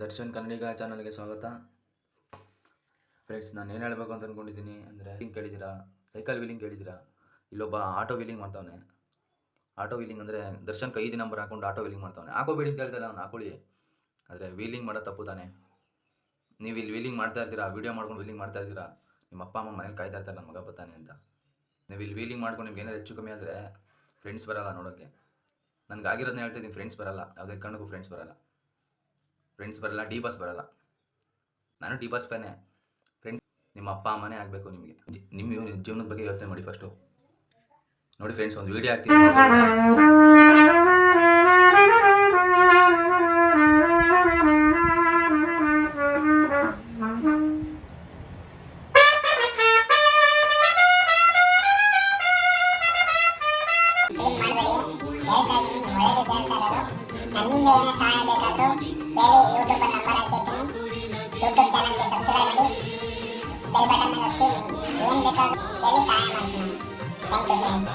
ದರ್ಶನ್ ಕನ್ನಡಿಗ ಚಾನಲ್ಗೆ ಸ್ವಾಗತ. ಫ್ರೆಂಡ್ಸ್, ನಾನು ಏನು ಹೇಳಬೇಕು ಅಂತ ಅಂದ್ಕೊಂಡಿದ್ದೀನಿ ಅಂದರೆ, ವೀಲಿಂಗ್ ಕೇಳಿದ್ದೀರಾ, ಸೈಕಲ್ ವೀಲಿಂಗ್ ಕೇಳಿದ್ದೀರಾ, ಇಲ್ಲೊಬ್ಬ ಆಟೋ ವೀಲಿಂಗ್ ಮಾಡ್ತಾವನೆ. ಆಟೋ ವೀಲಿಂಗ್ ಅಂದರೆ ದರ್ಶನ್ ಕೈ ನಂಬರ್ ಹಾಕೊಂಡು ಆಟೋ ವೀಲಿಂಗ್ ಮಾಡ್ತಾವನೆ. ಹಾಕೋಬೇಡಿ ಅಂತ ಹೇಳ್ತಾಯಿಲ್ಲ, ಅವ್ನು ಹಾಕೊಳ್ಳಿ, ಆದರೆ ವೀಲಿಂಗ್ ಮಾಡೋದು ತಪ್ಪು ತಾನೆ. ನೀವು ಇಲ್ಲಿ ವೀಲಿಂಗ್ ಮಾಡ್ತಾ ಇರ್ತೀರಾ, ವೀಡಿಯೋ ಮಾಡ್ಕೊಂಡು ವೀಲಿಂಗ್ ಮಾಡ್ತಾ ಇರ್ತೀರಾ, ನಿಮ್ಮ ಅಪ್ಪ ಅಮ್ಮ ಮನೇಲಿ ಕಾಯ್ತಾ ಇರ್ತಾರೆ ನನ್ನ ಮಗ ಬರ್ತಾನೆ ಅಂತ. ನೀವು ಇಲ್ಲಿ ವೀಲಿಂಗ್ ಮಾಡ್ಕೊಂಡು ನಿಮ್ಗೆ ಏನಾದ್ರು ಹೆಚ್ಚು ಕಮ್ಮಿ ಆದರೆ ಫ್ರೆಂಡ್ಸ್ ಬರೋಲ್ಲ ನೋಡೋಕ್ಕೆ. ನನಗೆ ಆಗಿರೋದನ್ನ ಹೇಳ್ತಾಯಿದ್ದೀನಿ, ಫ್ರೆಂಡ್ಸ್ ಬರೋಲ್ಲ, ಯಾವುದೇ ಕಾರಣಕ್ಕೂ ಫ್ರೆಂಡ್ಸ್ ಬರಲ್ಲ, ಡಿ ಬಾಸ್ ಬರಲ್ಲ. ನಾನು ಡಿ ಬಾಸ್ ಫ್ಯಾನೇ. ಫ್ರೆಂಡ್ಸ್ ನಿಮ್ಮ ಅಪ್ಪ ಅಮ್ಮನೇ ಆಗಬೇಕು ನಿಮಗೆ. ನಿಮ್ಮ ಜೀವನದ ಬಗ್ಗೆ ಯೋಚನೆ ಮಾಡಿ ಫಸ್ಟು. ನೋಡಿ ಫ್ರೆಂಡ್ಸ್, ಒಂದು ವೀಡಿಯೋ ಹಾಕ್ತೀನಿ. ನನ್ನಿಂದ ಏನೋ ಸಹಾಯ ಬೇಕಾದರೂ ಕೇಳಿ. ಯೂಟ್ಯೂಬ್ ನಂಬರ್ ಹಾಕಿರ್ತೀನಿ. ಯೂಟ್ಯೂಬ್ ಚಾನಲ್ಗೆ ಸಬ್ಸ್ಕ್ರೈಬ್ ಮಾಡಿ, ಬೆಲ್ ಬಟನ್ ಒತ್ತಿ. ಏನು ಬೇಕಾದರೂ ಕೇಳಿ, ಸಹಾಯ ಮಾಡ್ತೀನಿ. Thank you friends.